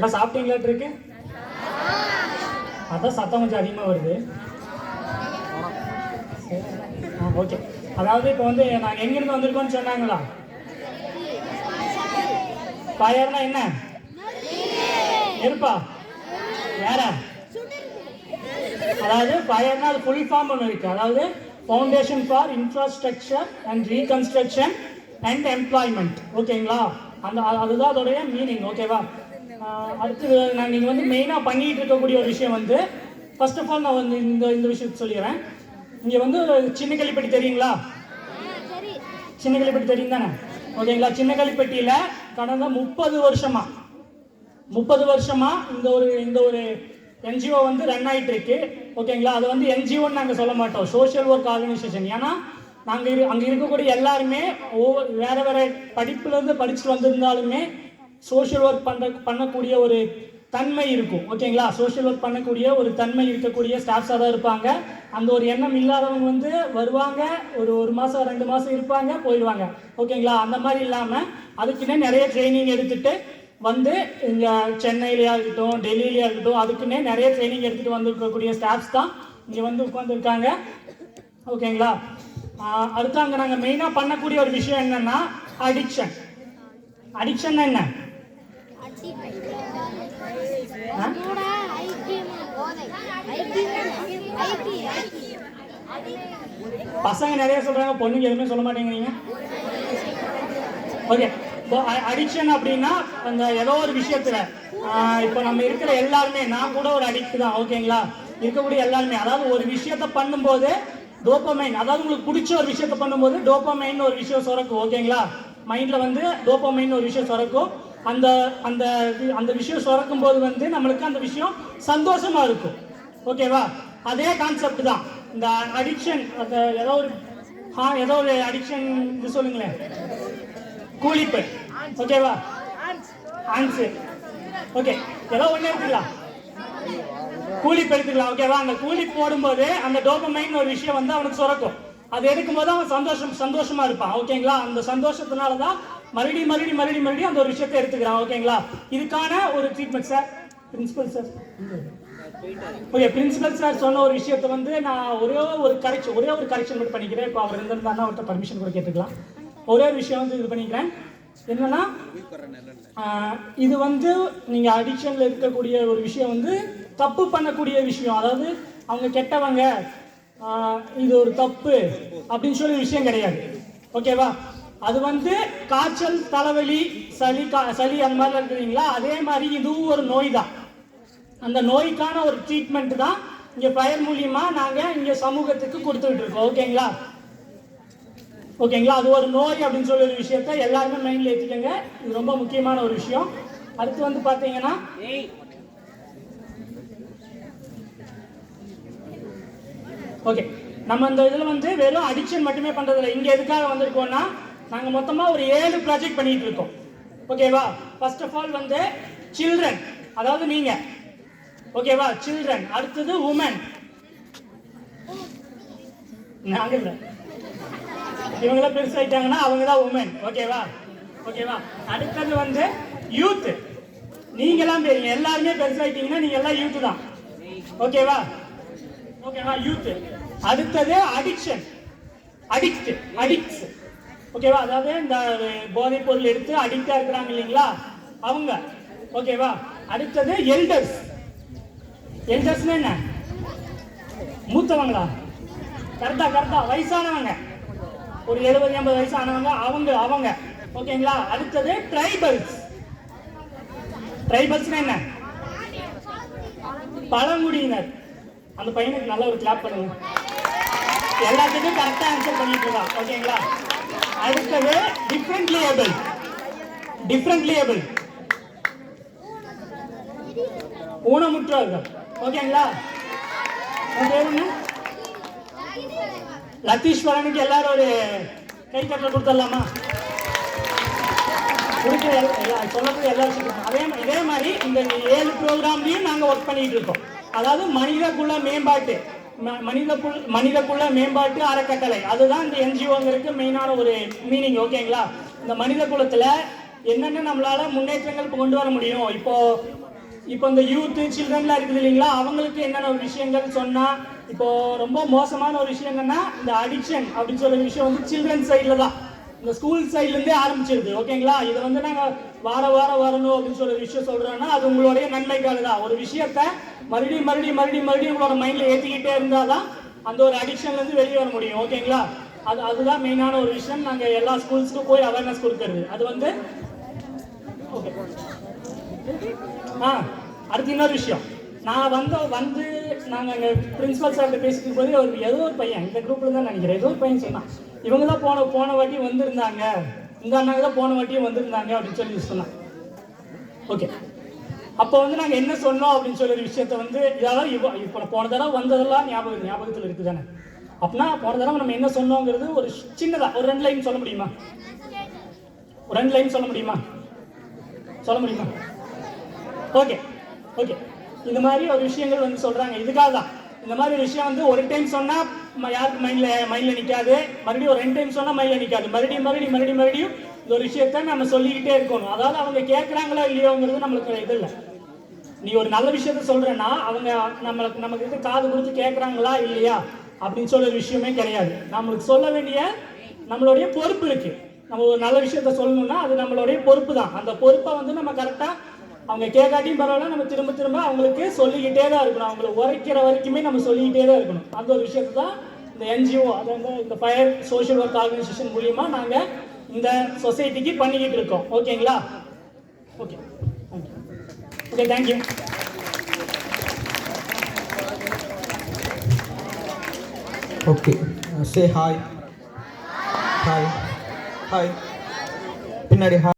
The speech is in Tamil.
எல்லாம் சாப்பிட்டீங்களாட்டு இருக்கு? அதான் சத்தம் கொஞ்சம் அதிகமாக வருது. ஓகே, அதாவது இப்போ வந்து நாங்கள் எங்கேருந்து வந்திருக்கோம்னு சொன்னாங்களா? ஃபயர்னா என்ன? நெருப்பா? வேற? அதாவது ஃபயர்னா அது ஃபுல் ஃபார்ம் ஒன்று இருக்கு. அதாவது foundation for infrastructure and reconstruction and employment. ஓகேங்களா? அதுதான் அதோடைய மீனிங். ஓகேவா? அடுத்து நீங்கள் வந்து மெயினாக பண்ணிட்டு இருக்கக்கூடிய ஒரு விஷயம் வந்து ஃபர்ஸ்ட் ஆஃப் ஆல் நான் வந்து இந்த விஷயத்தை சொல்லிடுறேன். இங்கே வந்து சின்ன கள்ளிப்பட்டி தெரியுங்களா? சின்ன கள்ளிப்பட்டி தெரியும் தானே? ஓகேங்களா? சின்ன கள்ளிப்பட்டியில் கடந்த 30 வருஷமா இந்த ஒரு என்ஜிஓ வந்து ரன் ஆகிட்டு இருக்கு. ஓகேங்களா? அது வந்து என்ஜிஓன்னு நாங்கள் சொல்ல மாட்டோம், சோஷியல் ஒர்க் ஆர்கனைசேஷன். ஏன்னா நாங்கள் அங்கே இருக்கக்கூடிய எல்லாருமே வேற படிப்புலேருந்து படிச்சுட்டு வந்திருந்தாலுமே சோஷியல் ஒர்க் பண்ணக்கூடிய ஒரு தன்மை இருக்கும். ஓகேங்களா? சோஷியல் ஒர்க் பண்ணக்கூடிய ஒரு தன்மை இருக்கக்கூடிய ஸ்டாஃப்ஸாக தான் இருப்பாங்க. அந்த ஒரு எண்ணம் இல்லாதவங்க வந்து வருவாங்க, ஒரு மாதம் 2 மாதம் இருப்பாங்க, போயிடுவாங்க. ஓகேங்களா? அந்த மாதிரி இல்லாமல் அதுக்குன்னே நிறைய ட்ரைனிங் எடுத்துகிட்டு வந்து இங்கே சென்னையிலையா இருக்கட்டும், டெல்லியிலையா இருக்கட்டும், அதுக்குன்னே நிறைய ட்ரைனிங் எடுத்துகிட்டு வந்துருக்கக்கூடிய ஸ்டாஃப்ஸ் தான் இங்கே வந்து உட்காந்துருக்காங்க. ஓகேங்களா? அடுத்து அங்கே நாங்கள் மெயினாக பண்ணக்கூடிய ஒரு விஷயம் என்னென்னா அடிக்ஷன். அடிக்ஷன் என்ன? பசங்க நிறைய சொல்றாங்க, பொண்ணுங்க எதுவுமே சொல்ல மாட்டேங்கிறீங்க. ஓகே, அடிக்ஷன் அப்படின்னா அந்த ஏதோ ஒரு விஷயத்துல இப்போ நம்ம இருக்கிற எல்லாருமே, நான் கூட ஒரு அடிக்ட் தான். ஓகேங்களா? இருக்கக்கூடிய எல்லாருமே, அதாவது ஒரு விஷயத்த பண்ணும்போது டோபமைன், அதாவது உங்களுக்கு பிடிச்ச ஒரு விஷயத்த பண்ணும்போது டோபமைன் ஒரு விஷயம் சுரக்கும். ஓகேங்களா? மைண்ட்ல வந்து டோபமைன் ஒரு விஷயம் சுரக்கும். அந்த அந்த அந்த விஷயம் சுரக்கும் போது வந்து நம்மளுக்கு அந்த விஷயம் சந்தோஷமா இருக்கும். ஓகேவா? அதே கான்செப்ட் தான் இந்த அடிக்ஷன். அந்த ஏதோ ஒரு அடிக்ஷன் இது சொல்லுங்களேன். கூலிப்பு. ஓகேவா? ஆன்சு. ஓகே, ஏதோ ஒண்ணு எடுத்துக்கலாம், கூலிப்பு எடுத்துக்கலாம். ஓகேவா? அந்த கூலிப் போடும்போது அந்த டோபமைன் ஒரு விஷயம் வந்து அவனுக்கு சுரக்கும். அது எடுக்கும்போது அவன் சந்தோஷமா இருப்பான். ஓகேங்களா? அந்த சந்தோஷத்தினாலதான் மறுபடியும் அந்த ஒரு விஷயத்தை எடுத்துக்கிறான். ஓகேங்களா? இதுக்கான ஒரு treatment sir, principal sir. Okay, principal sir சொன்ன ஒரு விஷயத்தை வந்து நான் ஒரே ஒரு கரெக்ஷன் மட்டும் பண்ணிக்கிறேன். இப்போ அவர் இருந்திருந்தாருன்னா அவர்கிட்ட பர்மிஷன் கூட கேட்டுக்கலாம். ஒரே ஒரு விஷயம் வந்து இது பண்ணிக்கிறேன். என்னன்னா, இது வந்து நீங்க அடிக்ஷன்ல இருக்கக்கூடிய ஒரு விஷயம் வந்து தப்பு பண்ணக்கூடிய விஷயம். அதாவது அவங்க கெட்டவங்க, இது ஒரு தப்பு அப்படின்னு சொல்லி விஷயம் கிடையாது. ஓகேவா? அது வந்து காய்ச்சல், தலைவலி, சளி அந்த மாதிரி இருக்குறீங்களா, அதே மாதிரி இதுவும் ஒரு நோய் தான். அந்த நோய்க்கான ஒரு ட்ரீட்மெண்ட் தான் இங்க ஃபயர் மூலியமா நாங்க இங்க சமூகத்துக்கு கொடுத்துட்டு இருக்கோம். ஓகேங்களா? அது ஒரு நோய் அப்படின்னு சொல்லி ஒரு விஷயத்த எல்லாருமே மைண்ட்ல ஏற்றிக்கங்க. இது ரொம்ப முக்கியமான ஒரு விஷயம். அடுத்து வந்து பாத்தீங்கன்னா, ஓகே, நம்ம இந்த இதுல வந்து வெறும் அடிக்ஷன் மட்டுமே பண்றதில்ல. இங்க எதுக்காக வந்திருக்கோம்னா, நாங்க மொத்தமா ஒரு 7 ப்ராஜெக்ட் பண்ணிட்டு இருக்கோம். ஓகேவா? ஃபர்ஸ்ட் ஆஃப் ஆல் வந்து சில்ட்ரன், அதாவது நீங்க. ஓகேவா? சில்ட்ரன். அடுத்தது உமன், நாங்க இல்ல, இவங்களாம் பெருசாயிட்டாங்கன்னா அவங்க தான் உமன். ஓகேவா? அடுத்தது வந்து யூத். நீங்க எல்லாம் தெரியும், எல்லாருமே பெருசாயிட்டீங்கன்னா நீங்க எல்லாம் யூத் தான். ஓகேவா? யூத். அடுத்தது அடிக்ஷன், அடிக்ட்ஸ். ஓகேவா? அதாவது இந்த போதைப் பொருள் எடுத்து அடிக்டா இருக்கிறாங்க இல்லைங்களா, அவங்க. ஓகேவா? அடுத்தது எல்டர்ஸ். எல்டர்ஸ்னா என்ன? மூத்தவங்களா? கரெக்டா, வயசானவங்க, ஒரு 70-80 வயசானவங்க, அவங்க. ஓகேங்களா? அடுத்தது ட்ரைபல்ஸ். ட்ரைபல்ஸ்னா என்ன? பழங்குடியினர். அந்த பையனுக்கு நல்ல ஒரு கிளாப் பண்ணுங்க. எல்லாத்துக்கும் கரெக்டா ஆன்சர் பண்ணிட்டு இருக்கான். ஓகேங்களா? அடுத்தது டிஃபரெண்ட்லி ஏபிள், ஊனமுற்றவர்கள். ஓகேங்களா? லத்தீஸ்வரனுக்கு எல்லாரும் ஒரு கை தட்டல் கொடுத்துடலாமா? சொல்றது எல்லாரும். இதே மாதிரி இந்த 7 ப்ரோக்ராம்லையும் நாங்க ஒர்க் பண்ணிட்டு இருக்கோம். அதாவது மனிதக்குள்ள மேம்பாட்டு அறக்கட்டளை, அதுதான் இந்த என்ஜிஓங்கிறதுக்கு மெயினான ஒரு மீனிங். ஓகேங்களா? இந்த மனித குலத்துல என்னென்ன நம்மளால முன்னேற்றங்கள் இப்போ கொண்டு வர முடியும். இப்போ இந்த யூத்து சில்ட்ரன்லாம் இருக்குது இல்லைங்களா, அவங்களுக்கு என்னென்ன ஒரு விஷயங்கள் சொன்னால், இப்போ ரொம்ப மோசமான ஒரு விஷயம் என்னன்னா இந்த அடிக்ஷன் அப்படின்னு சொல்ற விஷயம் வந்து சில்ட்ரன் சைடில் தான், இந்த ஸ்கூல் சைட்லேருந்தே ஆரம்பிச்சிருது. ஓகேங்களா, இதை வந்து நாங்கள் வாரம் வரணும் அப்படின்னு சொல்ற விஷயம் சொல்கிறோன்னா அது உங்களுடைய நன்மைக்காக தான். ஒரு விஷயத்த மறுபடியும் உங்களோட மைண்டில் ஏற்றிக்கிட்டே இருந்தால் தான் அந்த ஒரு அடிக்ஷன்லேருந்து வெளியே வர முடியும். ஓகேங்களா, அதுதான் மெயினான ஒரு விஷயம். நாங்கள் எல்லா ஸ்கூல்ஸ்க்கும் போய் அவேர்னஸ் கொடுக்கறது. அது வந்து ஓகே. அடுத்து இன்னொரு விஷயம், நான் வந்து நாங்கள் அங்கே பிரின்சிபல் சார்கிட்ட பேசிக்கும் போது அவர் ஏதோ ஒரு பையன் இந்த குரூப்பில் தான் நினைக்கிறேன், ஏதோ ஒரு பையன் சொன்னான், இவங்க தான் போன வாட்டி வந்திருந்தாங்க, இந்த அண்ணாங்க தான் போன வாட்டியும் வந்திருந்தாங்க அப்படின்னு சொல்லி சொன்னான். ஓகே, அப்போ வந்து நாங்கள் என்ன சொன்னோம் அப்படின்னு சொல்லி ஒரு விஷயத்த வந்து இதாவது இப்போ போன தடவை வந்ததெல்லாம் ஞாபகத்தில் இருக்குது தானே. அப்படின்னா போன தடவை நம்ம என்ன சொன்னோங்கிறது ஒரு சின்னதாக ஒரு 2 லைன் சொல்ல முடியுமா? ஒரு 2 லைன் சொல்ல முடியுமா? ஓகே. இந்த மாதிரி ஒரு விஷயங்கள் வந்து சொல்றாங்க. இதுக்காக தான் இந்த மாதிரி ஒரு விஷயம் வந்து ஒரு டைம் சொன்னா யாருக்கு மைண்ட்ல நிக்காது, மறுபடியும் ஒரு 2 டைம் சொன்னா மைண்ட்ல நிக்காது, மறுபடியும் இந்த ஒரு விஷயத்த நம்ம சொல்லிக்கிட்டே இருக்கணும். அதாவது அவங்க கேட்கறாங்களா இல்லையோங்கிறது நம்மளுக்கு இது இல்லை. நீ ஒரு நல்ல விஷயத்த சொல்றேன்னா அவங்க நமக்கு காது கொடுத்து கேட்கறாங்களா இல்லையா அப்படின்னு சொல்ற விஷயமே கிடையாது. நம்மளுக்கு சொல்ல வேண்டிய நம்மளுடைய பொறுப்பு இருக்கு. நம்ம ஒரு நல்ல விஷயத்த சொல்லணும்னா அது நம்மளுடைய பொறுப்பு தான். அந்த பொறுப்பை வந்து நம்ம கரெக்டாக அவங்க கேட்காட்டியும் பரவாயில்ல, நம்ம திரும்ப அவங்களுக்கு சொல்லிக்கிட்டே தான் இருக்கணும். அவங்களை உரைக்கிற வரைக்குமே நம்ம சொல்லிக்கிட்டே தான் இருக்கணும். அந்த ஒரு விஷயத்தை தான் இந்த என்ஜிஓ, அது வந்து இந்த ஃபயர் சோஷியல் ஒர்க் ஆர்கனைசேஷன் மூலியமா நாங்கள் இந்த சொசைட்டிக்கு பண்ணிக்கிட்டு இருக்கோம். ஓகேங்களா? Okay, thank you. Okay, say hi. பின்னாடி ஹாய்.